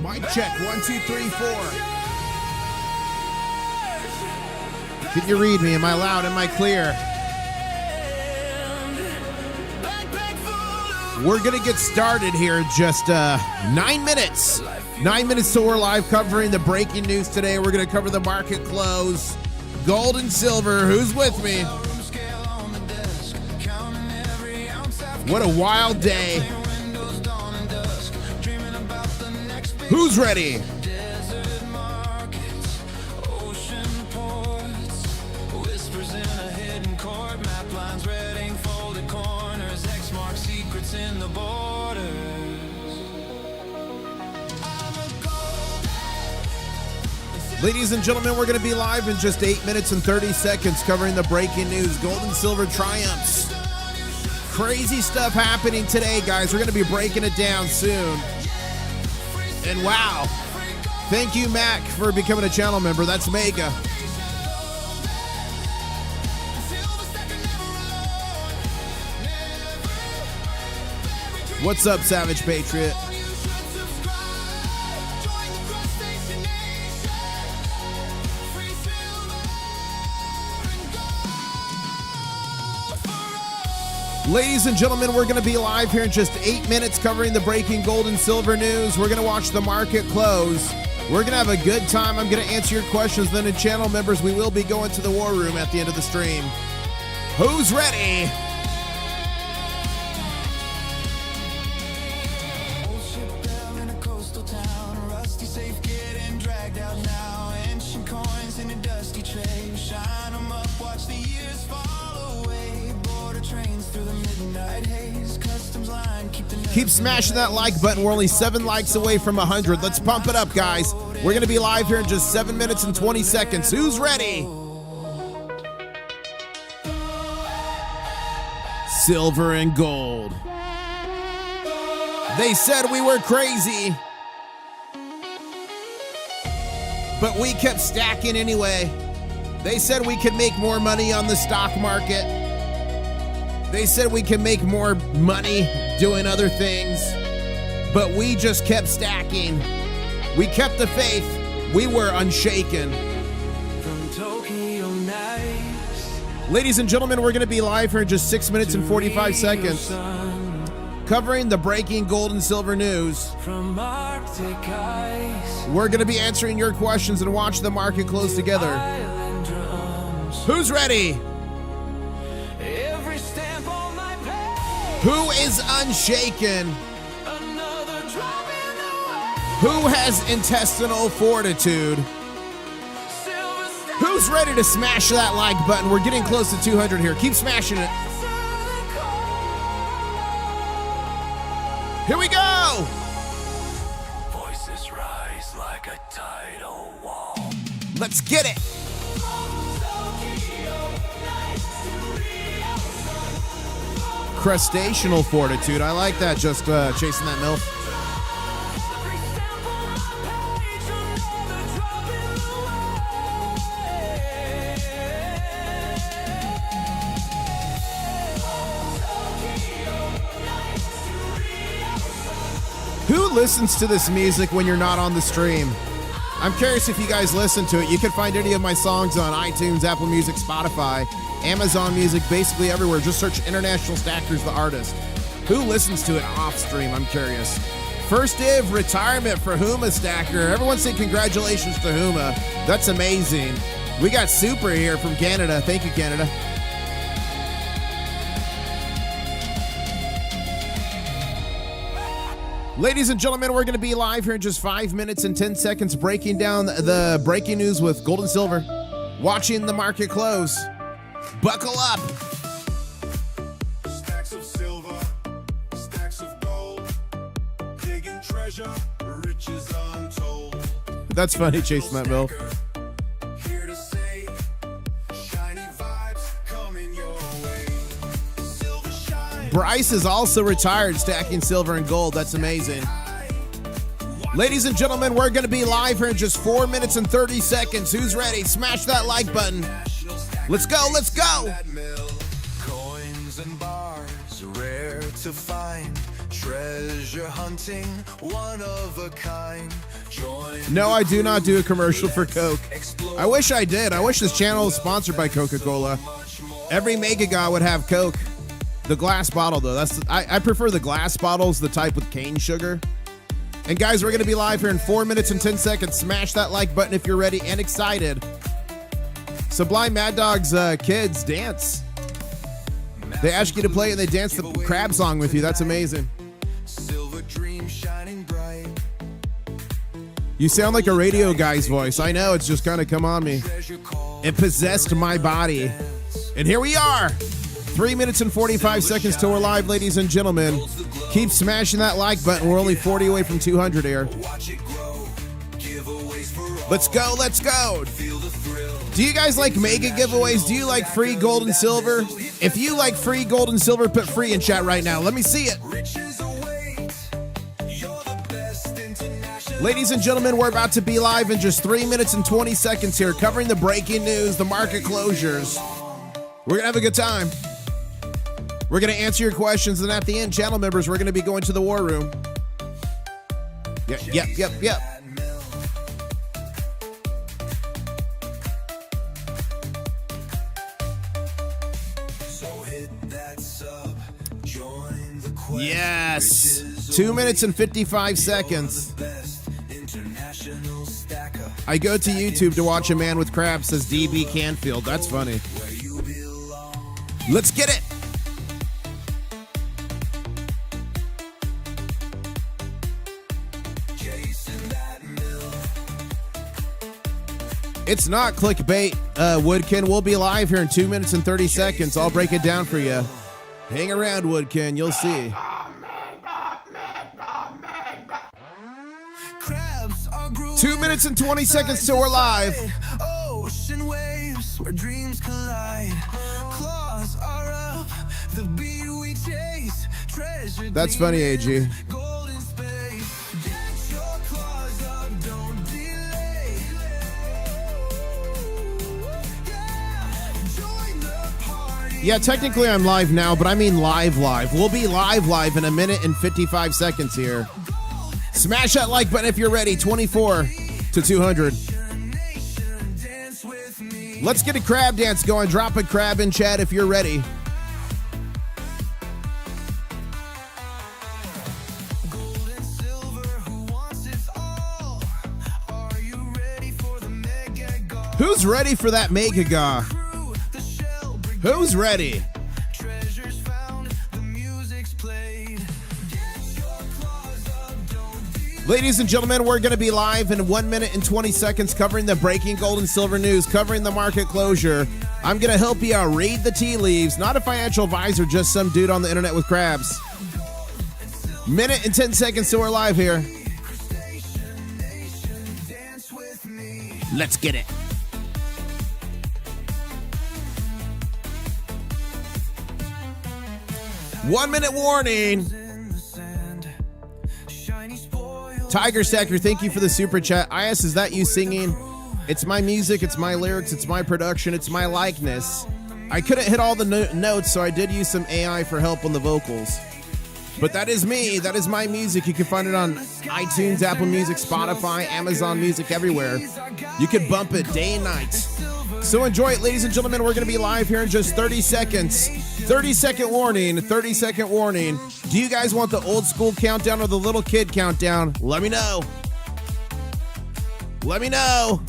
Mic check, 1, 2, 3, 4. Can you read me? Am I loud? Am I clear? We're going to get started here in just 9 minutes. 9 minutes till we're live covering the breaking news today. We're going to cover the market close, gold and silver. Who's with me? What a wild day. Who's ready? Ladies and gentlemen, we're going to be live in just 8 minutes and 30 seconds covering the breaking news, gold and silver triumphs. Crazy stuff happening today, guys. We're going to be breaking it down soon. And wow, thank you, Mac, for becoming a channel member. That's mega. What's up, Savage Patriot? Ladies and gentlemen, we're going to be live here in just 8 minutes covering the breaking gold and silver news. We're going to watch the market close. We're going to have a good time. I'm going to answer your questions. Then, in channel members, we will be going to the war room at the end of the stream. Who's ready? Keep smashing that like button. We're only 7 likes away from 100. Let's pump it up, guys. We're going to be live here in just 7 minutes and 20 seconds. Who's ready? Silver and gold. They said we were crazy, but we kept stacking anyway. They said we could make more money on the stock market. They said we can make more money doing other things, but we just kept stacking. We kept the faith. We were unshaken. From Tokyo nights. Ladies and gentlemen, we're going to be live for just 6 minutes and 45 seconds, covering the breaking gold and silver news. From Arctic ice. We're going to be answering your questions and watch the market close together. Who's ready? Who is unshaken? Who has intestinal fortitude? Who's ready to smash that like button? We're getting close to 200 here. Keep smashing it. Here we go. Voices rise like a tidal wall. Let's get it. Crustaceanal fortitude. I like that, just chasing that MILF. Who listens to this music when you're not on the stream? I'm curious if you guys listen to it. You can find any of my songs on iTunes, Apple Music, Spotify, Amazon Music, basically everywhere. Just search International Stackers, the artist. Who listens to it off stream? I'm curious. First day of retirement for Huma Stacker. Everyone say congratulations to Huma. That's amazing. We got Super here from Canada. Thank you, Canada. Ladies and gentlemen, we're going to be live here in just 5 minutes and 10 seconds, breaking down the breaking news with gold and silver, watching the market close. Buckle up. Stacks of silver, stacks of gold, digging treasure, riches untold. That's funny, Chase Matt Mill. Here to say, shiny vibes coming your way. Silver shine. Bryce is also retired, stacking silver and gold. That's amazing. Ladies and gentlemen, we're going to be live here in just 4 minutes and 30 seconds. Who's ready? Smash that like button. Let's go, let's go. Coins and bars, rare to find. Treasure hunting, one of a kind. No, I do not do a commercial for Coke. I wish I did. I wish this channel was sponsored by Coca-Cola. Every Mega God would have Coke. The glass bottle, though. I prefer the glass bottles, the type with cane sugar. And guys, we're going to be live here in 4 minutes and 10 seconds. Smash that like button if you're ready and excited. Sublime Mad Dog's kids dance. They ask you to play and they dance the crab song with you. That's amazing. Silver dream shining bright. You sound like a radio guy's voice. I know, it's just kind of come on me. It possessed my body. And here we are. 3 minutes and 45 seconds till we're live, ladies and gentlemen. Keep smashing that like button. We're only 40 away from 200 here. Let's go, let's go. Do you guys like mega giveaways? Do you like free gold and silver? If you like free gold and silver, put free in chat right now. Let me see it. Ladies and gentlemen, we're about to be live in just 3 minutes and 20 seconds here, covering the breaking news, the market closures. We're going to have a good time. We're going to answer your questions, and at the end, channel members, we're going to be going to the war room. Yep. Yes. 2 minutes and 55 seconds. I go to YouTube to watch a man with crabs, says DB Canfield. That's funny. Let's get it. It's not clickbait, Woodkin. We'll be live here in 2 minutes and 30 seconds. I'll break it down for you. Hang around, Woodkin. You'll see. Two 2 minutes and 20 seconds till we're live. Ocean waves where dreams collide. Claws are up, the beat we chase. Treasure. That's funny, AG. Golden space. Get your claws up, don't delay. Yeah, join the party. Yeah, technically I'm live now, but I mean live. We'll be live in a minute and 55 seconds here. Smash that like button if you're ready. 24 to 200. Let's get a crab dance going. Drop a crab in chat if you're ready. Who's ready for that mega ga? Who's ready? Ladies and gentlemen, we're going to be live in 1 minute and 20 seconds covering the breaking gold and silver news, covering the market closure. I'm going to help you out. Read the tea leaves. Not a financial advisor, just some dude on the internet with crabs. Minute and 10 seconds till we're live here. Let's get it. 1 minute warning. Intl-Stacker, thank you for the super chat. IS, is that you singing? It's my music, it's my lyrics, it's my production, it's my likeness. I couldn't hit all the notes, so I did use some AI for help on the vocals. But that is me, that is my music. You can find it on iTunes, Apple Music, Spotify, Amazon Music, everywhere. You can bump it day and night. So enjoy it, ladies and gentlemen. We're going to be live here in just 30 seconds. 30-second warning, 30-second warning. Do you guys want the old school countdown or the little kid countdown? Let me know. Let me know.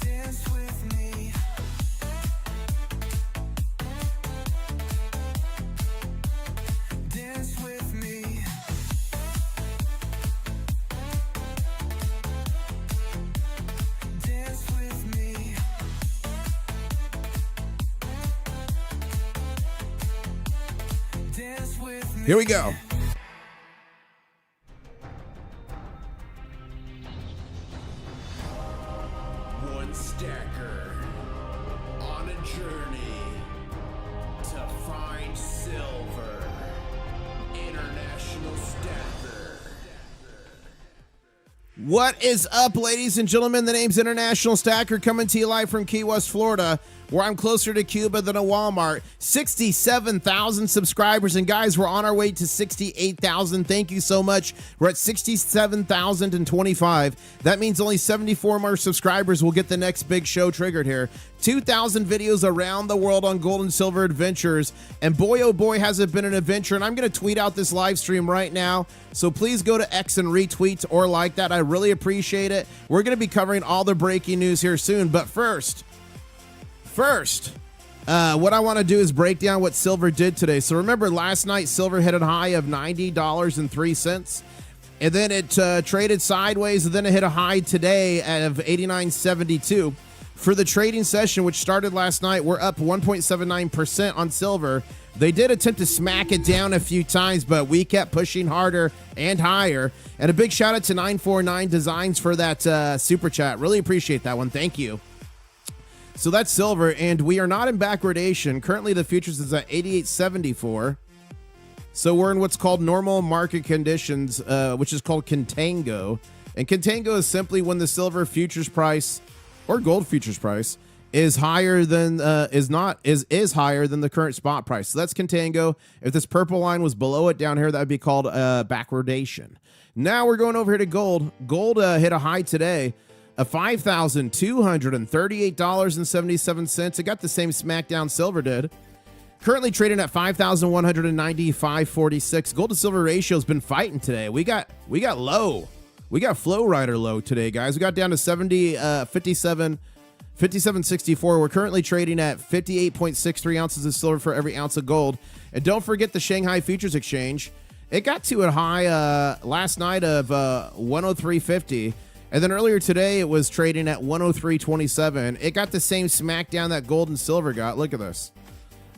Here we go. One stacker on a journey to find silver. International Stacker. What is up, ladies and gentlemen? The name's International Stacker, coming to you live from Key West, Florida. where I'm closer to Cuba than a Walmart. 67,000 subscribers. And guys, we're on our way to 68,000. Thank you so much. We're at 67,025. That means only 74 more subscribers will get the next big show triggered here. 2,000 videos around the world on gold and silver adventures. And boy, oh boy, has it been an adventure. And I'm going to tweet out this live stream right now. So please go to X and retweet or like that. I really appreciate it. We're going to be covering all the breaking news here soon. But first, what I want to do is break down what silver did today. So remember, last night, silver hit a high of $90.03. And then it traded sideways, and then it hit a high today of $89.72. For the trading session, which started last night, we're up 1.79% on silver. They did attempt to smack it down a few times, but we kept pushing harder and higher. And a big shout out to 949 Designs for that super chat. Really appreciate that one. Thank you. So that's silver, and we are not in backwardation. Currently, the futures is at 88.74. So we're in what's called normal market conditions, which is called contango. And contango is simply when the silver futures price or gold futures price is higher than is higher than the current spot price. So that's contango. If this purple line was below it down here, that would be called backwardation. Now we're going over here to gold. Gold hit a high today of $5,238.77. It got the same smackdown silver did. Currently trading at $5,195.46. Gold to silver ratio has been fighting today. We got low. We got flow rider low today, guys. We got down to 57.64. We're currently trading at 58.63 ounces of silver for every ounce of gold. And don't forget the Shanghai Futures Exchange. It got to a high last night of 103.50. And then earlier today, it was trading at 103.27. It got the same smackdown that gold and silver got. Look at this.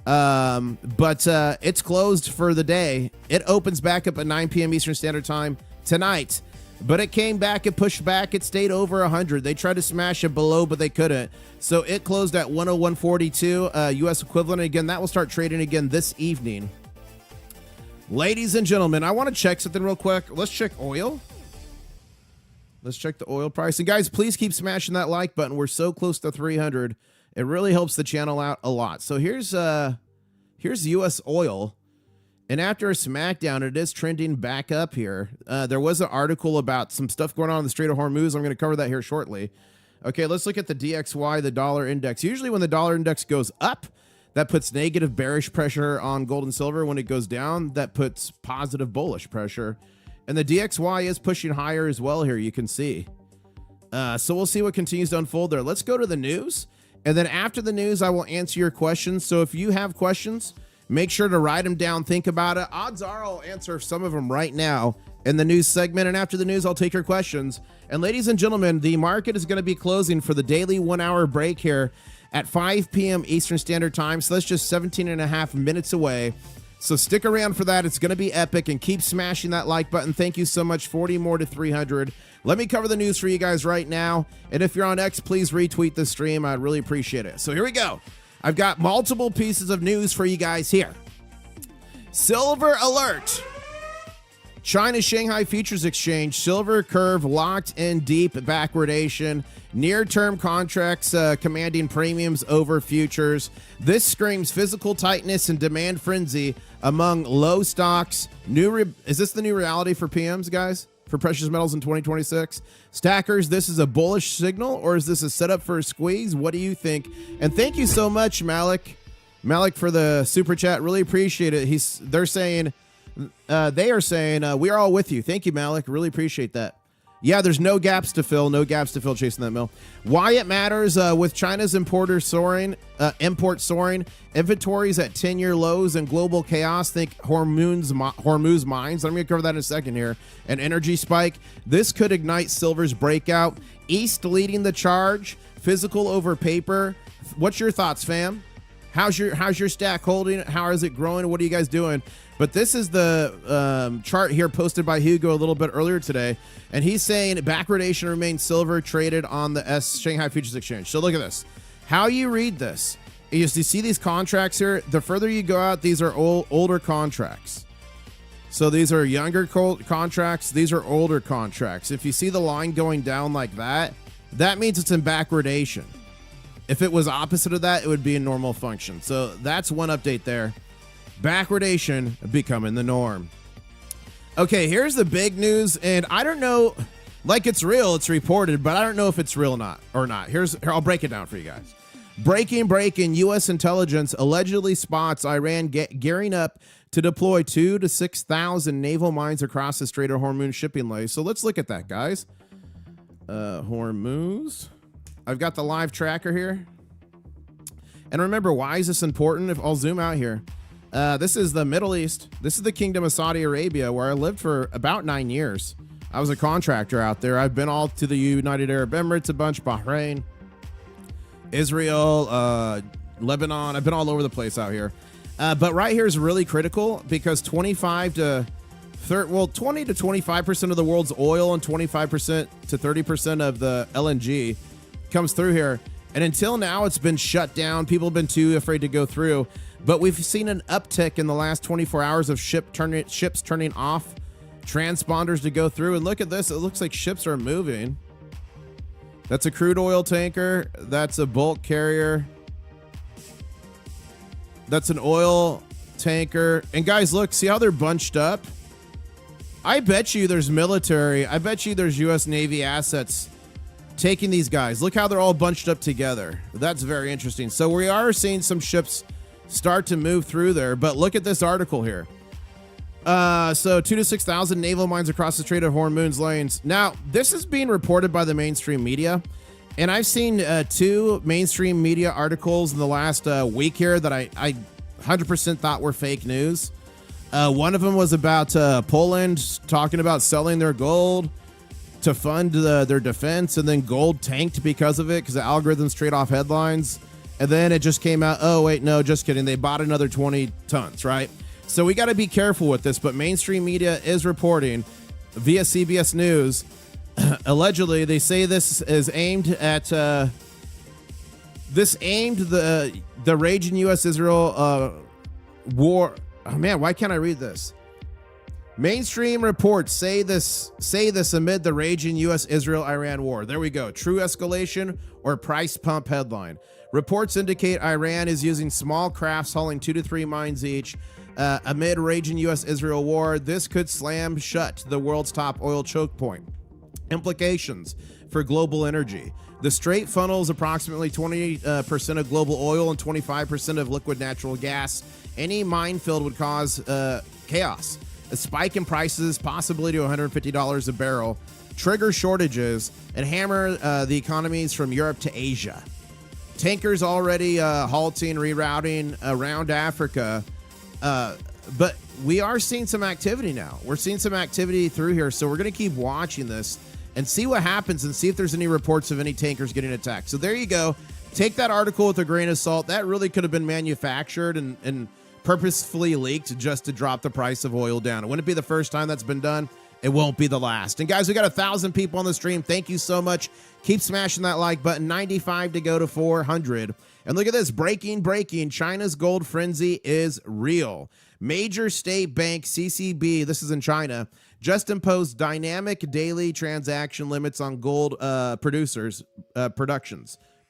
But it's closed for the day. It opens back up at 9 p.m. Eastern Standard Time tonight. But it came back, it pushed back, it stayed over 100. They tried to smash it below, but they couldn't. So it closed at 101.42 U.S. equivalent. Again, that will start trading again this evening. Ladies and gentlemen, I want to check something real quick. Let's check oil. Let's check the oil price. And guys, please keep smashing that like button. We're so close to 300. It really helps the channel out a lot. So here's U.S. oil. And after a smackdown, it is trending back up here. There was an article about some stuff going on in the Strait of Hormuz. I'm going to cover that here shortly. Okay, let's look at the DXY, the dollar index. Usually when the dollar index goes up, that puts negative bearish pressure on gold and silver. When it goes down, that puts positive bullish pressure. And the DXY is pushing higher as well here, you can see. So we'll see what continues to unfold there. Let's go to the news. And then after the news, I will answer your questions. So if you have questions, make sure to write them down, think about it. Odds are I'll answer some of them right now in the news segment. And after the news, I'll take your questions. And ladies and gentlemen, the market is going to be closing for the daily 1 hour break here at 5 p.m. Eastern Standard Time. So that's just 17 and a half minutes away. So stick around for that. It's going to be epic, and keep smashing that like button. Thank you so much. 40 more to 300. Let me cover the news for you guys right now. And if you're on X, please retweet the stream. I'd really appreciate it. So here we go. I've got multiple pieces of news for you guys here. Silver alert. China's Shanghai Futures Exchange, silver curve locked in deep backwardation. Near-term contracts commanding premiums over futures. This screams physical tightness and demand frenzy among low stocks. Is this the new reality for PMs, guys? For precious metals in 2026? Stackers, this is a bullish signal, or is this a setup for a squeeze? What do you think? And thank you so much, Malik, for the super chat. Really appreciate it. They are saying we are all with you. Thank you, Malik. Really appreciate that. Yeah, there's no gaps to fill. No gaps to fill chasing that mill. Why it matters with China's import soaring, inventories at 10-year lows and global chaos. Think Hormuz mines. I'm going to cover that in a second here. An energy spike. This could ignite silver's breakout. East leading the charge. Physical over paper. What's your thoughts, fam? How's your stack holding? How is it growing? What are you guys doing? But this is the chart here posted by Hugo a little bit earlier today. And he's saying backwardation remains silver traded on the Shanghai Futures Exchange. So look at this. How you read this is you see these contracts here. The further you go out, these are older contracts. So these are younger contracts. These are older contracts. If you see the line going down like that, that means it's in backwardation. If it was opposite of that, it would be a normal function. So that's one update there. Backwardation becoming the norm. Okay, here's the big news, and I don't know, like it's real, it's reported, but I don't know if it's real or not. Here, I'll break it down for you guys. Breaking, U.S. intelligence allegedly spots Iran gearing up to deploy 2,000 to 6,000 naval mines across the Strait of Hormuz shipping lane. So let's look at that, guys. Hormuz. I've got the live tracker here. And remember, why is this important? If I'll zoom out here. This is the Middle East. This is the Kingdom of Saudi Arabia, where I lived for about 9 years. I was a contractor out there. I've been all to the United Arab Emirates a bunch, Bahrain, Israel, Lebanon. I've been all over the place out here. But right here is really critical because 20 to 25% of the world's oil and 25% to 30% of the LNG comes through here. And until now, it's been shut down. People have been too afraid to go through. But we've seen an uptick in the last 24 hours of ships turning off transponders to go through. And look at this. It looks like ships are moving. That's a crude oil tanker. That's a bulk carrier. That's an oil tanker. And guys, look, see how they're bunched up? I bet you there's military. I bet you there's U.S. Navy assets taking these guys. Look how they're all bunched up together. That's very interesting. So we are seeing some ships start to move through there, but look at this article here. So 2,000 to 6,000 naval mines across the Strait of Hormuz lanes. Now, this is being reported by the mainstream media, and I've seen 2 mainstream media articles in the last week here that I 100% thought were fake news. One of them was about Poland talking about selling their gold to fund their defense, and then gold tanked because of it because the algorithms trade off headlines. And then it just came out, oh, wait, no, just kidding. They bought another 20 tons, right? So we got to be careful with this. But mainstream media is reporting via CBS News. Allegedly, they say this is aimed at the raging U.S.-Israel war. Oh, man, why can't I read this? Mainstream reports say this amid the raging U.S.-Israel-Iran war. There we go. True escalation or price pump headline. Reports indicate Iran is using small crafts hauling 2 to 3 mines each amid raging U.S.-Israel war. This could slam shut the world's top oil choke point. Implications for global energy. The Strait funnels approximately 20% of global oil and 25% of liquid natural gas. Any minefield would cause chaos. A spike in prices, possibly to $150 a barrel, trigger shortages, and hammer the economies from Europe to Asia. Tankers already halting, rerouting around Africa. But we are seeing some activity now. We're seeing some activity through here. So we're going to keep watching this and see what happens and see if there's any reports of any tankers getting attacked. So there you go. Take that article with a grain of salt. That really could have been manufactured and purposefully leaked just to drop the price of oil down. It wouldn't be the first time that's been done. It won't be the last. And guys, we got 1,000 people on the stream. Thank you so much. Keep smashing that like button. 95 to go to 400. And look at this. Breaking. China's gold frenzy is real. Major state bank CCB, this is in China, just imposed dynamic daily transaction limits on gold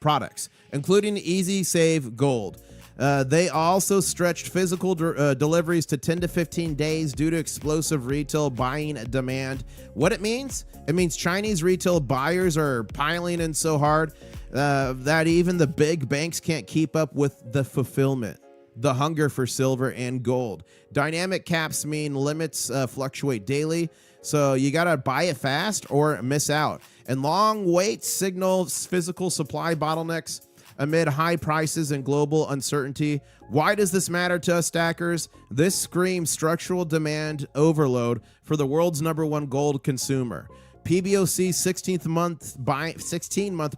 products, including Easy Save Gold. They also stretched physical deliveries to 10 to 15 days due to explosive retail buying demand. What it means? It means Chinese retail buyers are piling in so hard that even the big banks can't keep up with the fulfillment, the hunger for silver and gold. Dynamic caps mean limits fluctuate daily, so you got to buy it fast or miss out. And long waits signal physical supply bottlenecks amid high prices and global uncertainty. Why does this matter to us, stackers? This screams structural demand overload for the world's #1 gold consumer. PBOC's 16-month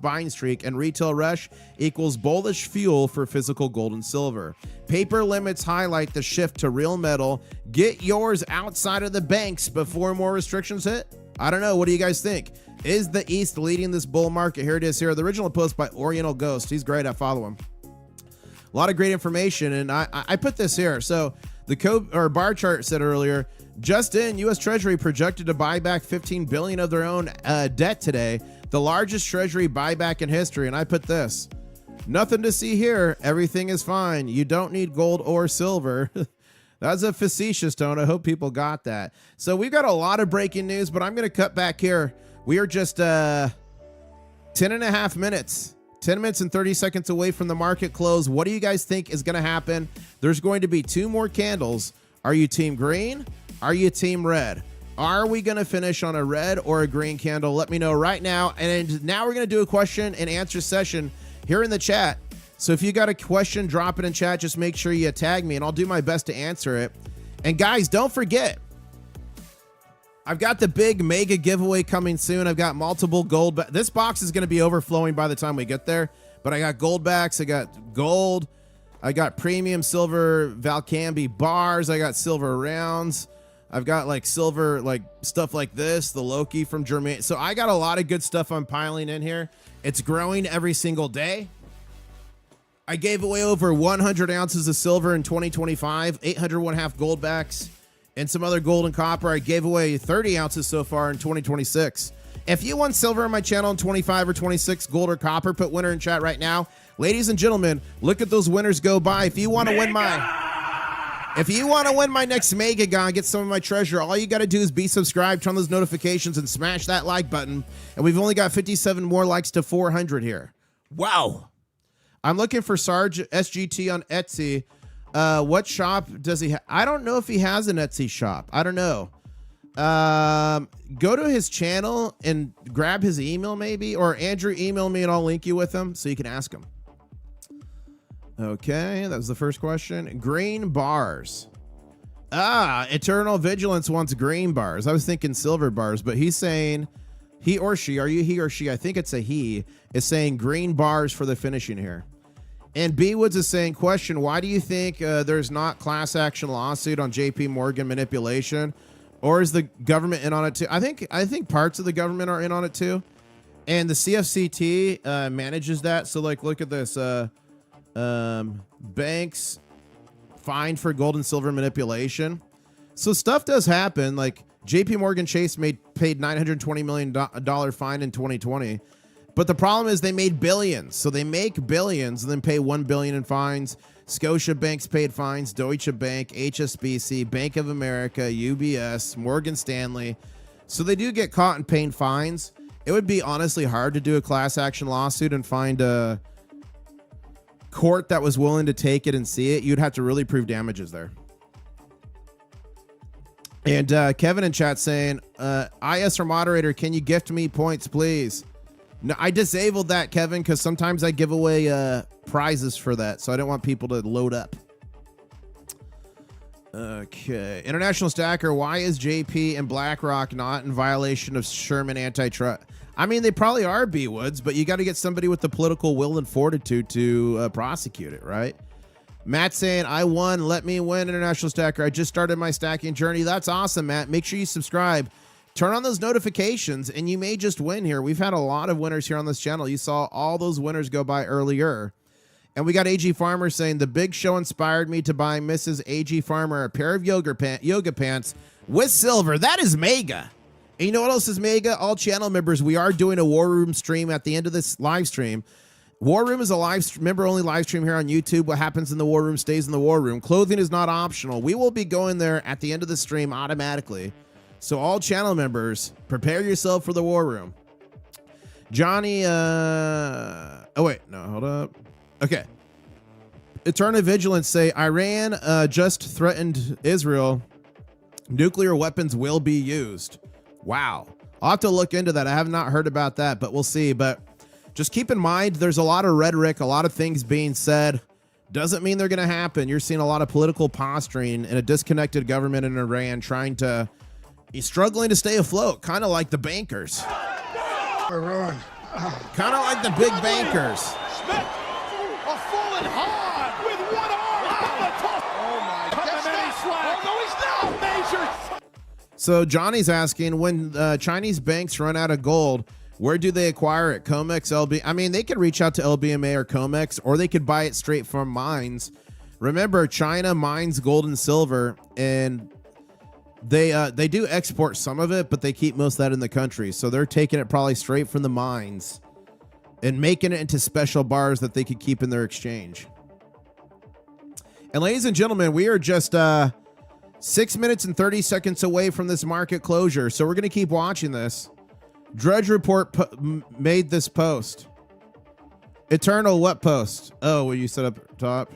buying streak and retail rush equals bullish fuel for physical gold and silver. Paper limits highlight the shift to real metal. Get yours outside of the banks before more restrictions hit. I don't know. What do you guys think? Is the East leading this bull market? Here it is here. The original post by Oriental Ghost. He's great. I follow him. A lot of great information. And I put this here. So the bar chart said earlier, just in, U.S. Treasury projected to buy back $15 billion of their own debt today, the largest Treasury buyback in history. And I put this, Nothing to see here. Everything is fine. You don't need gold or silver. That's a facetious tone. I hope people got that. So we've got a lot of breaking news, but I'm going to cut back here. We are just 10.5 minutes. 10 minutes and 30 seconds away from the market close. What do you guys think is going to happen? There's going to be 2 more candles. Are you team green? Are you team red? Are we going to finish on a red or a green candle? Let me know right now. And now we're going to do a question and answer session here in the chat. So if you got a question, drop it in chat. Just make sure you tag me and I'll do my best to answer it. And guys, don't forget, I've got the big mega giveaway coming soon. I've got multiple gold. This box is going to be overflowing by the time we get there. But I got gold backs. I got gold. I got premium silver Valcambi bars. I got silver rounds. I've got like silver, like stuff like this, the Loki from Germany. So I got a lot of good stuff I'm piling in here. It's growing every single day. I gave away over 100 ounces of silver in 2025, 801.5 gold backs, and some other gold and copper. I gave away 30 ounces so far in 2026. If you want silver on my channel in 25 or 26, gold or copper, put winner in chat right now. Ladies and gentlemen, look at those winners go by. If you want to win my next mega guy, get some of my treasure, all you got to do is be subscribed, turn those notifications, and smash that like button. And we've only got 57 more likes to 400 here. Wow. I'm looking for Sarge SGT on Etsy. What shop does he have? I don't know if he has an Etsy shop. I don't know. Go to his channel and grab his email maybe, or Andrew, email me and I'll link you with him so you can ask him. Okay, that was the first question. Green bars. Eternal Vigilance wants green bars. I was thinking silver bars, but he's saying, he or she, are you he or she? I think it's a he, is saying green bars for the finishing here. And B Woods is saying, question, why do you think there's not class action lawsuit on JP Morgan manipulation? Or is the government in on it too? I think parts of the government are in on it too. And the CFCT manages that. So like, look at this. Banks fined for gold and silver manipulation. So stuff does happen. Like JP Morgan Chase paid $920 million fine in 2020. But the problem is they made billions. So they make billions and then pay $1 billion in fines. Scotia Bank's paid fines, Deutsche Bank, HSBC, Bank of America, UBS, Morgan Stanley. So they do get caught and paying fines. It would be honestly hard to do a class action lawsuit and find a court that was willing to take it and see it. You'd have to really prove damages there. And Kevin in chat saying, ISR moderator, can you gift me points, please? No, I disabled that, Kevin, because sometimes I give away prizes for that, so I don't want people to load up. Okay. International Stacker, why is JP and BlackRock not in violation of Sherman antitrust? I mean, they probably are, B Woods, but you got to get somebody with the political will and fortitude to prosecute it, right? Matt saying, I won. Let me win, International Stacker. I just started my stacking journey. That's awesome, Matt. Make sure you subscribe. Turn on those notifications, and you may just win here. We've had a lot of winners here on this channel. You saw all those winners go by earlier. And we got AG Farmer saying, the big show inspired me to buy Mrs. AG Farmer a pair of yoga pants with silver. That is mega. And you know what else is mega? All channel members, we are doing a War Room stream at the end of this live stream. War Room is a member-only live stream here on YouTube. What happens in the War Room stays in the War Room. Clothing is not optional. We will be going there at the end of the stream automatically. So all channel members, prepare yourself for the War Room. Johnny, oh wait, no, hold up. Okay. Eternal Vigilance say, Iran just threatened Israel. Nuclear weapons will be used. Wow. I'll have to look into that. I have not heard about that, but we'll see. But just keep in mind, there's a lot of rhetoric, a lot of things being said. Doesn't mean they're going to happen. You're seeing a lot of political posturing and a disconnected government in Iran trying to... He's struggling to stay afloat, kind of like the bankers. Iran. Kind of like the big bankers. Smith, a falling hard with one arm. Oh my God. Oh no, he's not. Major. So Johnny's asking, when Chinese banks run out of gold, where do they acquire it? Comex, LB? I mean, they could reach out to LBMA or Comex, or they could buy it straight from mines. Remember, China mines gold and silver, and they do export some of it, but they keep most of that in the country. So they're taking it probably straight from the mines and making it into special bars that they could keep in their exchange. And ladies and gentlemen, we are just 6 minutes and 30 seconds away from this market closure. So we're going to keep watching this. Drudge Report made this post. Eternal what post? Oh, what you set up top?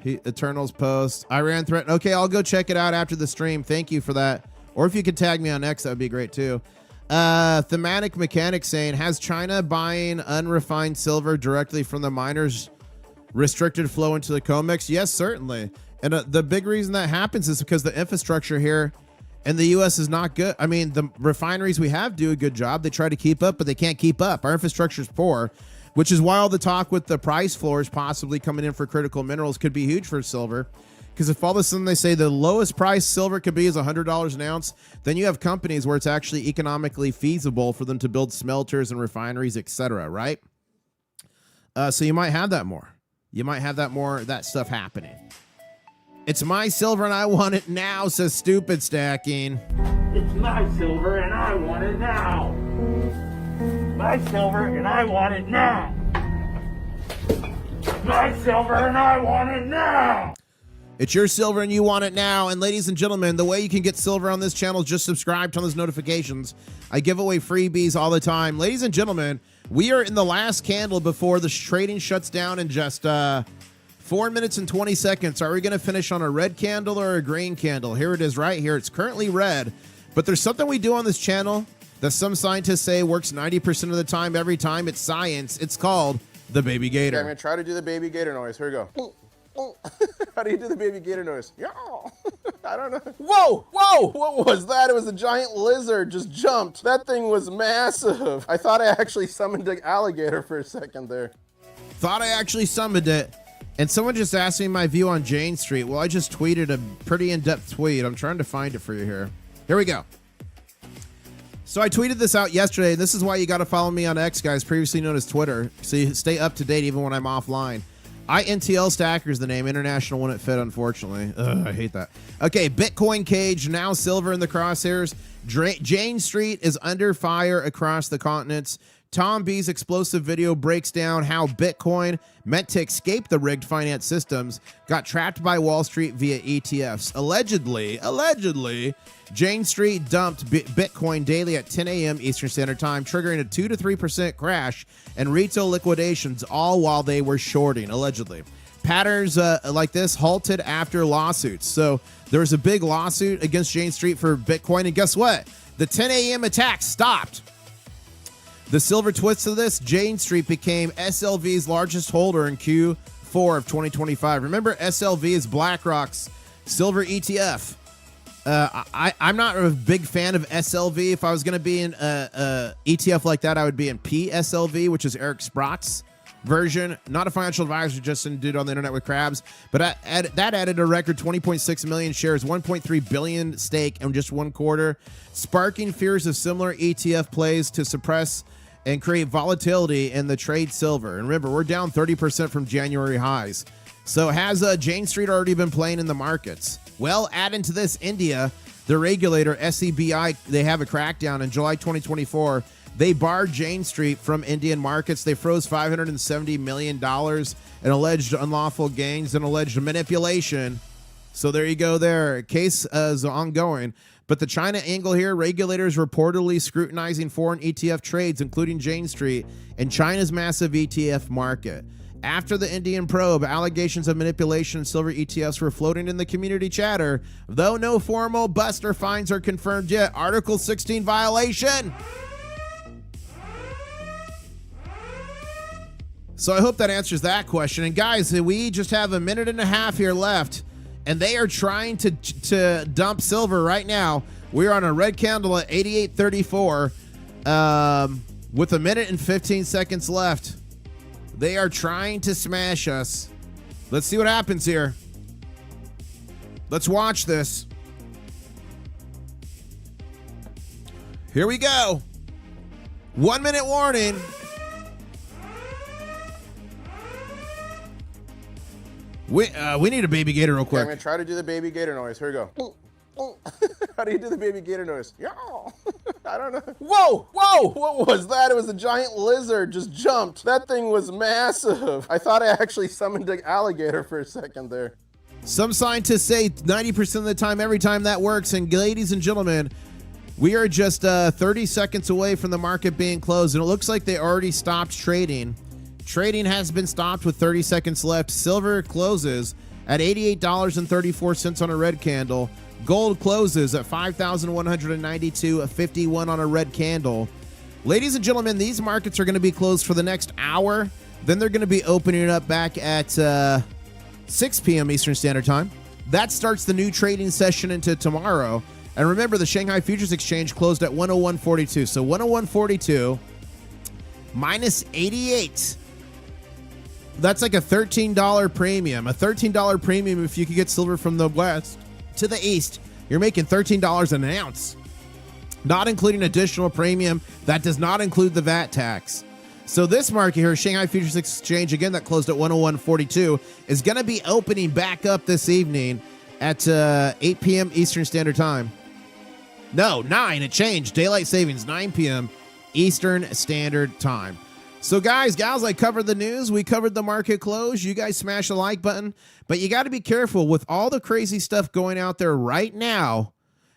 Eternal's post. Iran threat. Okay, I'll go check it out after the stream. Thank you for that. Or if you could tag me on X, that would be great too. Thematic Mechanic saying, has China buying unrefined silver directly from the miners restricted flow into the Comex? Yes, certainly. And the big reason that happens is because the infrastructure here in the U.S. is not good. I mean, the refineries we have do a good job. They try to keep up, but they can't keep up. Our infrastructure is poor, which is why all the talk with the price floors possibly coming in for critical minerals could be huge for silver. Because if all of a sudden they say the lowest price silver could be is $100 an ounce, then you have companies where it's actually economically feasible for them to build smelters and refineries, etc. Right? So you might have that more. You might have that more, that stuff happening. It's my silver and I want it now, says Stupid Stacking. It's my silver and I want it now. My silver and I want it now. My silver and I want it now. It's your silver and you want it now. And ladies and gentlemen, the way you can get silver on this channel is just subscribe, turn those notifications. I give away freebies all the time. Ladies and gentlemen, we are in the last candle before the trading shuts down in just 4 minutes and 20 seconds. Are we going to finish on a red candle or a green candle? Here it is right here. It's currently red, but there's something we do on this channel that some scientists say works 90% of the time, every time. It's science. It's called the baby gator. Okay, I'm going to try to do the baby gator noise. Here we go. How do you do the baby gator noise? Yeah. I don't know. Whoa, whoa, what was that? It was a giant lizard just jumped. That thing was massive. I thought I actually summoned an alligator for a second there. Thought I actually summoned it. And someone just asked me my view on Jane Street. Well, I just tweeted a pretty in-depth tweet. I'm trying to find it for you here. Here we go. So I tweeted this out yesterday. This is why you got to follow me on X, guys, previously known as Twitter, so you stay up to date even when I'm offline. Intl-Stacker is the name. International wouldn't fit, unfortunately. Ugh, I hate that. Okay, Bitcoin cage, now silver in the crosshairs. Jane Street is under fire across the continents. Tom B's explosive video breaks down how Bitcoin, meant to escape the rigged finance systems, got trapped by Wall Street via ETFs. Allegedly, Jane Street dumped Bitcoin daily at 10 a.m. Eastern Standard Time, triggering a 2 to 3% crash and retail liquidations, all while they were shorting, allegedly. Patterns like this halted after lawsuits. So there was a big lawsuit against Jane Street for Bitcoin, and guess what? The 10 a.m. attack stopped. The silver twist of this, Jane Street became SLV's largest holder in Q4 of 2025. Remember, SLV is BlackRock's silver ETF. I'm not a big fan of SLV. If I was going to be in a ETF like that, I would be in PSLV, which is Eric Sprott's version. Not a financial advisor, just a dude on the internet with crabs. But that added a record 20.6 million shares, 1.3 billion stake in just 1 quarter, sparking fears of similar ETF plays to suppress and create volatility in the trade silver. And remember, we're down 30% from January highs. So has Jane Street already been playing in the markets? Well, add into this, India, the regulator, SEBI, they have a crackdown in July 2024. They barred Jane Street from Indian markets. They froze $570 million in alleged unlawful gains and alleged manipulation. So there you go there. Case is ongoing. But the China angle here, regulators reportedly scrutinizing foreign ETF trades, including Jane Street, and China's massive ETF market. After the Indian probe, allegations of manipulation in silver ETFs were floating in the community chatter, though no formal bust or fines are confirmed yet. Article 16 violation. So I hope that answers that question. And guys, we just have a minute and a half here left, and they are trying to dump silver right now. We're on a red candle at 88.34 with a minute and 15 seconds left. They are trying to smash us. Let's see what happens here. Let's watch this. Here we go. 1 minute warning. We need a baby gator real Okay, quick. I'm going to try to do the baby gator noise. Here we go. How do you do the baby gator noise? Yeah. I don't know. Whoa, whoa, what was that? It was a giant lizard just jumped. That thing was massive. I thought I actually summoned an alligator for a second there. Some scientists say 90% of the time, every time that works. And ladies and gentlemen, we are just 30 seconds away from the market being closed, and it looks like they already stopped trading. Trading has been stopped with 30 seconds left. Silver closes at $88.34 on a red candle. Gold closes at $5,192.51 on a red candle. Ladies and gentlemen, these markets are going to be closed for the next hour. Then they're going to be opening up back at 6 p.m. Eastern Standard Time. That starts the new trading session into tomorrow. And remember, the Shanghai Futures Exchange closed at 101.42. So 101.42 minus 88. That's like a $13 premium. A $13 premium if you could get silver from the west to the east. You're making $13 an ounce. Not including additional premium. That does not include the VAT tax. So this market here, Shanghai Futures Exchange, again, that closed at 101.42, is going to be opening back up this evening at 8 p.m. Eastern Standard Time. No, 9. It changed. Daylight savings, 9 p.m. Eastern Standard Time. So guys, gals, I covered the news. We covered the market close. You guys smash the like button. But you got to be careful with all the crazy stuff going out there right now.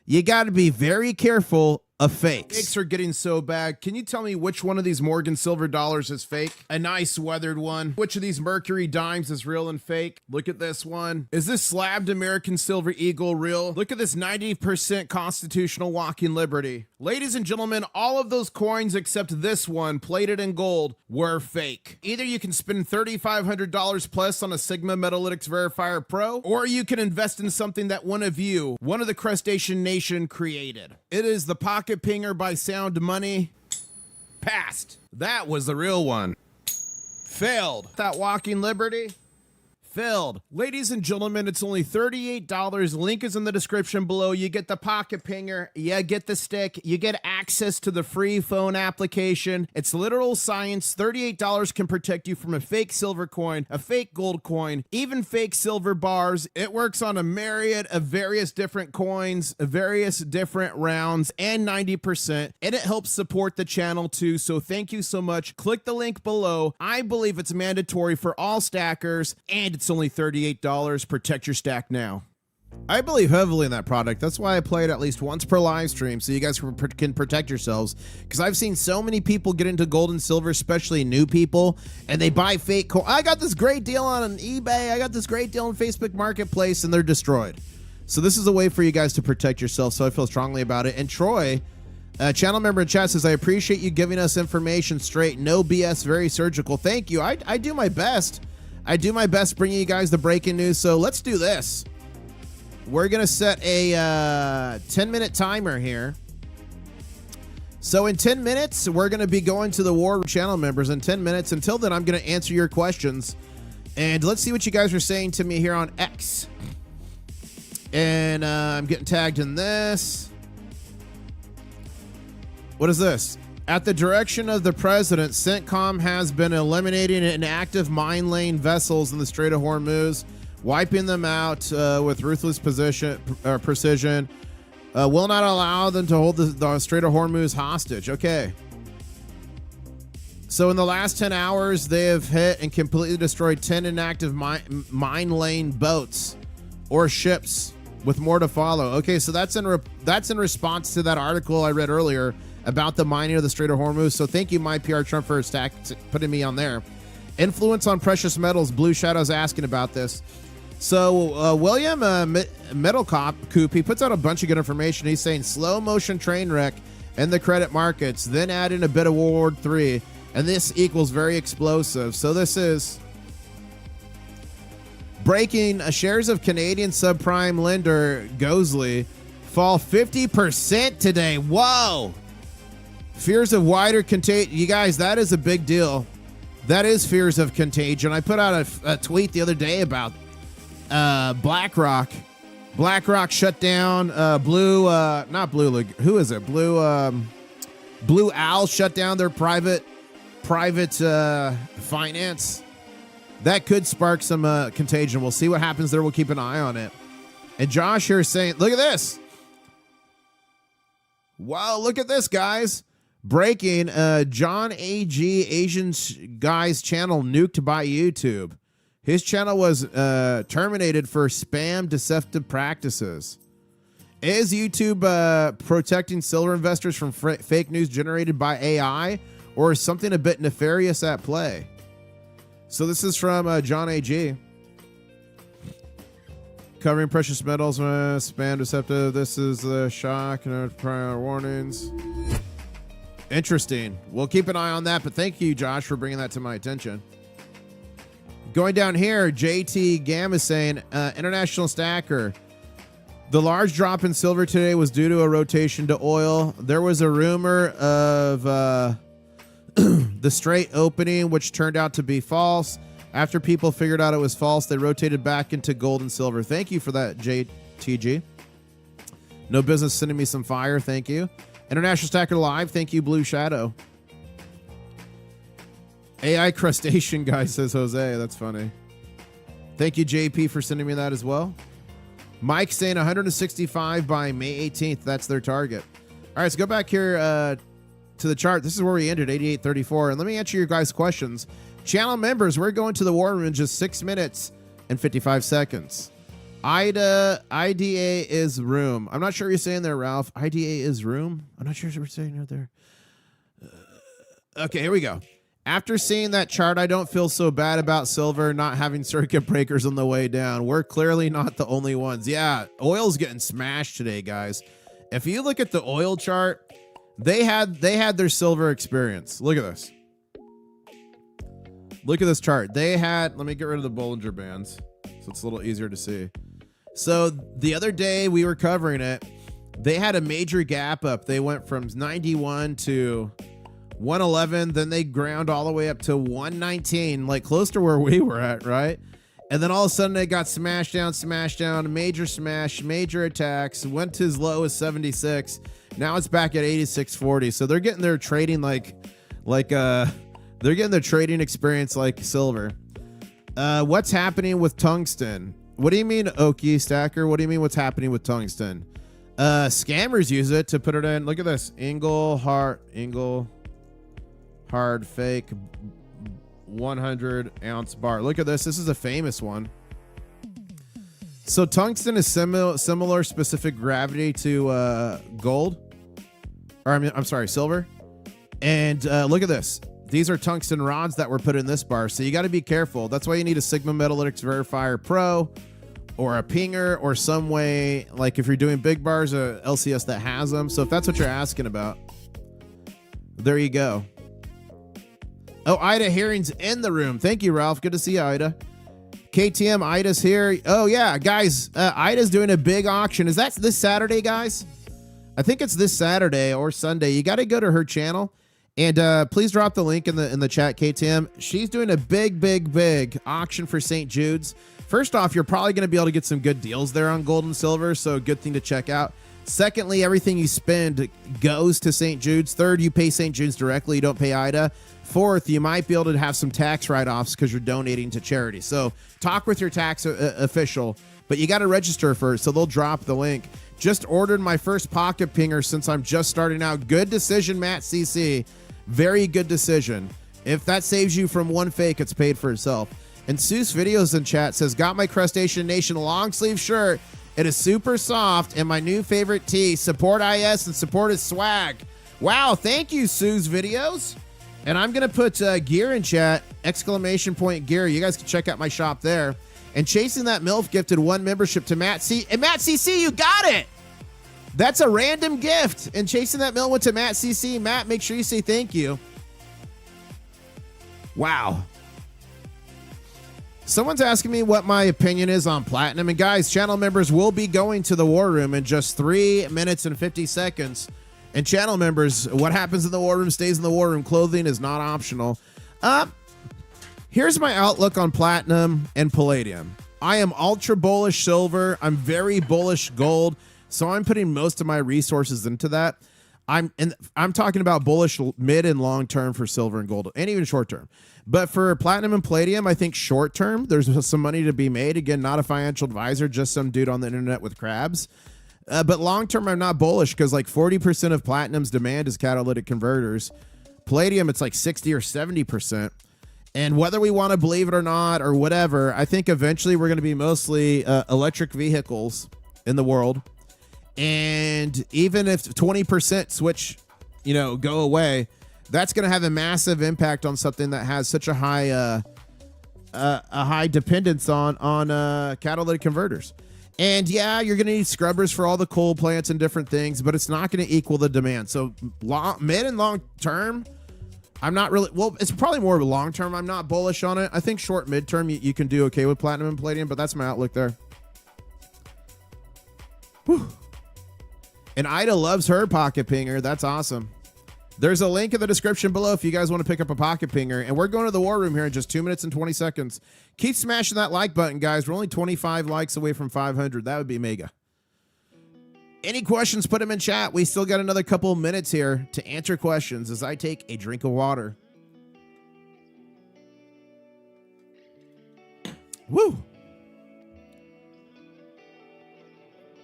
You got to be very careful of fakes. Fakes are getting so bad. Can you tell me which one of these Morgan silver dollars is fake? A nice weathered one. Which of these Mercury dimes is real and fake? Look at this one. Is this slabbed American silver eagle real? Look at this 90% constitutional walking liberty. Ladies and gentlemen, all of those coins except this one, plated in gold, were fake. Either you can spend $3,500 plus on a Sigma Metalytics Verifier Pro, or you can invest in something that one of the crustacean nation created. It is the Pocket Pinger by Sound Money. Passed. That was the real one. Failed. That walking liberty. Failed. Ladies and gentlemen, it's only $38. Link is in the description below. You get the Pocket Pinger, you get the stick, you get access to the free phone application. It's literal science. $38 can protect you from a fake silver coin, a fake gold coin, even fake silver bars. It works on a myriad of various different coins, various different rounds, and 90%. And it helps support the channel too. So thank you so much. Click the link below. I believe it's mandatory for all stackers, and it's only $38. Protect your stack now. I believe heavily in that product. That's why I play it at least once per live stream, so you guys can protect yourselves. Because I've seen so many people get into gold and silver, especially new people, and they buy fake coin. I got this great deal on eBay. I got this great deal on Facebook Marketplace, and they're destroyed. So this is a way for you guys to protect yourself, so I feel strongly about it. And Troy, channel member in chat, says, I appreciate you giving us information straight. No BS, very surgical. Thank you. I do my best. I do my best bringing you guys the breaking news. So let's do this. We're going to set a 10-minute timer here. So in 10 minutes, we're going to be going to the war channel members in 10 minutes. Until then, I'm going to answer your questions. And let's see what you guys are saying to me here on X. And I'm getting tagged in this. What is this? At the direction of the president, CENTCOM has been eliminating inactive mine lane vessels in the Strait of Hormuz, wiping them out with ruthless precision. Will not allow them to hold the Strait of Hormuz hostage. Okay. So in the last 10 hours, they have hit and completely destroyed 10 inactive mine lane boats or ships, with more to follow. Okay, so that's in response to that article I read earlier about the mining of the Strait of Hormuz. So thank you, my PR Trump, for putting me on there. Influence on precious metals. Blue Shadow's asking about this. So William Middlecoop, he puts out a bunch of good information. He's saying slow motion train wreck in the credit markets, then add in a bit of World War III, and this equals very explosive. So this is breaking. Shares of Canadian subprime lender Gosley fall 50% today. Whoa! Fears of wider contagion. You guys, that is a big deal. That is fears of contagion. I put out a tweet the other day about BlackRock. BlackRock shut down Blue Owl shut down their private finance. That could spark some contagion. We'll see what happens there. We'll keep an eye on it. And Josh here is saying, look at this. Wow, look at this, guys. Breaking, John A.G. Asian guy's channel nuked by YouTube. His channel was terminated for spam deceptive practices. Is YouTube protecting silver investors from fake news generated by AI, or is something a bit nefarious at play? So this is from John A.G. Covering precious metals, spam deceptive. This is the shock and prior warnings. Interesting. We'll keep an eye on that, but thank you, Josh, for bringing that to my attention. Going down here, JT Gam is saying, International Stacker. The large drop in silver today was due to a rotation to oil. There was a rumor of the straight opening, which turned out to be false. After people figured out it was false, they rotated back into gold and silver. Thank you for that, JTG. No business sending me some fire. Thank you. International Stacker Live. Thank you, Blue Shadow. AI crustacean guy, says Jose. That's funny. Thank you, JP, for sending me that as well. Mike saying 165 by May 18th. That's their target. All right, let's go back here to the chart. This is where we ended, 88.34. And let me answer your guys' questions. Channel members, we're going to the war room in just 6 minutes and 55 seconds. IDA is room. I'm not sure what you're saying there, Ralph. IDA is room? I'm not sure what we're saying out there. Okay, here we go. After seeing that chart, I don't feel so bad about silver not having circuit breakers on the way down. We're clearly not the only ones. Yeah, oil's getting smashed today, guys. If you look at the oil chart, they had their silver experience. Look at this. Look at this chart. They had, let me get rid of the Bollinger Bands so it's a little easier to see. So the other day we were covering it, they had a major gap up. They went from 91 to 111, then they ground all the way up to 119, like close to where we were at, right? And then all of a sudden they got smashed down, major smash, major attacks, went to as low as 76. Now it's back at 86.40. So they're getting their trading they're getting their trading experience like silver. What's happening with tungsten? What do you mean, Okie Stacker? What do you mean what's happening with tungsten? Scammers use it to put it in. Look at this. Hard fake 100-ounce bar. Look at this. This is a famous one. So tungsten is similar specific gravity to gold. Or I'm sorry, silver. And look at this. These are tungsten rods that were put in this bar. So you got to be careful. That's why you need a Sigma Metalytics Verifier Pro or a pinger or some way, like if you're doing big bars, a LCS that has them. So if that's what you're asking about, there you go. Oh, Ida Herring's in the room. Thank you, Ralph. Good to see you, Ida. KTM, Ida's here. Oh, yeah, guys, Ida's doing a big auction. Is that this Saturday, guys? I think it's this Saturday or Sunday. You got to go to her channel. And please drop the link in the chat, KTM. She's doing a big auction for St. Jude's. First off, you're probably going to be able to get some good deals there on gold and silver, so good thing to check out. Secondly, everything you spend goes to St. Jude's. Third, you pay St. Jude's directly. You don't pay Ida. Fourth, you might be able to have some tax write-offs because you're donating to charity. So talk with your tax official, but you got to register first, so they'll drop the link. Just ordered my first pocket pinger since I'm just starting out. Good decision, Matt CC. Very good decision. If that saves you from one fake, it's paid for itself. And Seuss Videos in chat says, got my Crustacean Nation long sleeve shirt. It is super soft and my new favorite tee. Support IS and support his swag. Wow, thank you, Seuss Videos. And I'm going to put gear in chat, !gear. You guys can check out my shop there. And Chasing That MILF gifted 1 membership to Matt C. And Matt CC, you got it. That's a random gift. And Chasing That MILF went to Matt CC. Matt, make sure you say thank you. Wow. Someone's asking me what my opinion is on platinum. And guys, channel members will be going to the war room in just 3 minutes and 50 seconds. And channel members, what happens in the war room stays in the war room. Clothing is not optional. Here's my outlook on platinum and palladium. I am ultra bullish silver. I'm very bullish gold. So I'm putting most of my resources into that. I'm talking about bullish mid and long term for silver and gold, and even short term. But for platinum and palladium, I think short term, there's some money to be made. Again, not a financial advisor, just some dude on the internet with crabs. But long term, I'm not bullish because like 40% of platinum's demand is catalytic converters. Palladium, it's like 60 or 70%. And whether we want to believe it or not or whatever, I think eventually we're going to be mostly electric vehicles in the world. And even if 20% switch, go away, that's going to have a massive impact on something that has such a high dependence on catalytic converters. And yeah, you're going to need scrubbers for all the coal plants and different things, but it's not going to equal the demand. So mid and long term, I'm not really, well, it's probably more of a long term. I'm not bullish on it. I think short midterm, you can do okay with platinum and palladium, but that's my outlook there. Whew. And Ida loves her pocket pinger. That's awesome. There's a link in the description below if you guys want to pick up a pocket pinger. And we're going to the war room here in just 2 minutes and 20 seconds. Keep smashing that like button, guys. We're only 25 likes away from 500. That would be mega. Any questions, put them in chat. We still got another couple minutes here to answer questions as I take a drink of water. Woo!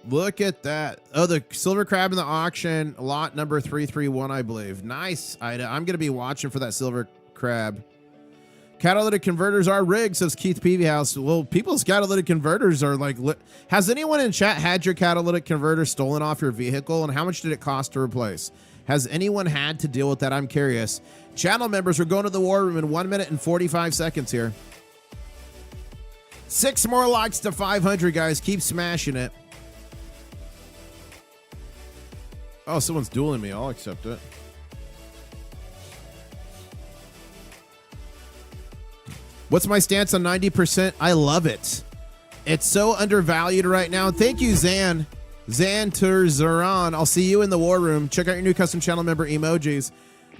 Look at that. Oh, the silver crab in the auction, lot number 331, I believe. Nice, Ida. I'm going to be watching for that silver crab. Catalytic converters are rigged, says Keith Peavyhouse. Well, people's catalytic converters are like... Has anyone in chat had your catalytic converter stolen off your vehicle? And how much did it cost to replace? Has anyone had to deal with that? I'm curious. Channel members, we're going to the war room in 1 minute and 45 seconds here. 6 more likes to 500, guys. Keep smashing it. Oh, someone's dueling me. I'll accept it. What's my stance on 90%? I love it. It's so undervalued right now. Thank you, Zan. Zanturzaran. I'll see you in the war room. Check out your new custom channel member emojis.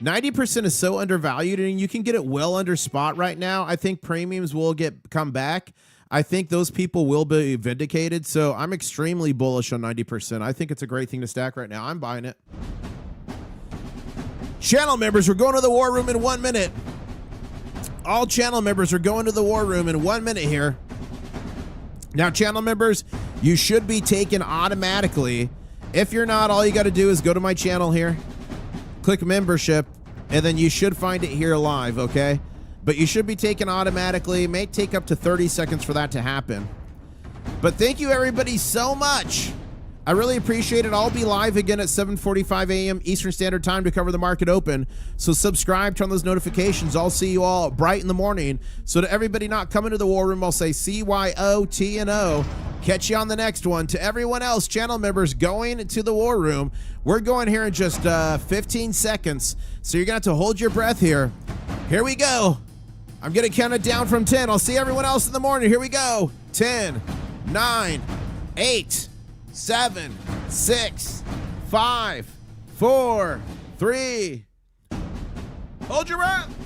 90% is so undervalued, and you can get it well under spot right now. I think premiums will come back. I think those people will be vindicated. So I'm extremely bullish on 90%. I think it's a great thing to stack right now. I'm buying it. Channel members, we're going to the war room in 1 minute. All channel members are going to the war room in 1 minute here. Now, channel members, you should be taken automatically. If you're not, all you got to do is go to my channel here, click membership, and then you should find it here live, okay? But you should be taken automatically. It may take up to 30 seconds for that to happen. But thank you, everybody, so much. I really appreciate it. I'll be live again at 7:45 a.m. Eastern Standard Time to cover the market open. So subscribe, turn those notifications. I'll see you all bright in the morning. So to everybody not coming to the war room, I'll say CYOTNO. Catch you on the next one. To everyone else, channel members going to the war room, we're going here in just 15 seconds. So you're going to have to hold your breath here. Here we go. I'm going to count it down from 10. I'll see everyone else in the morning. Here we go. 10, 9, 8, 7, 6, 5, 4, 3. Hold your breath.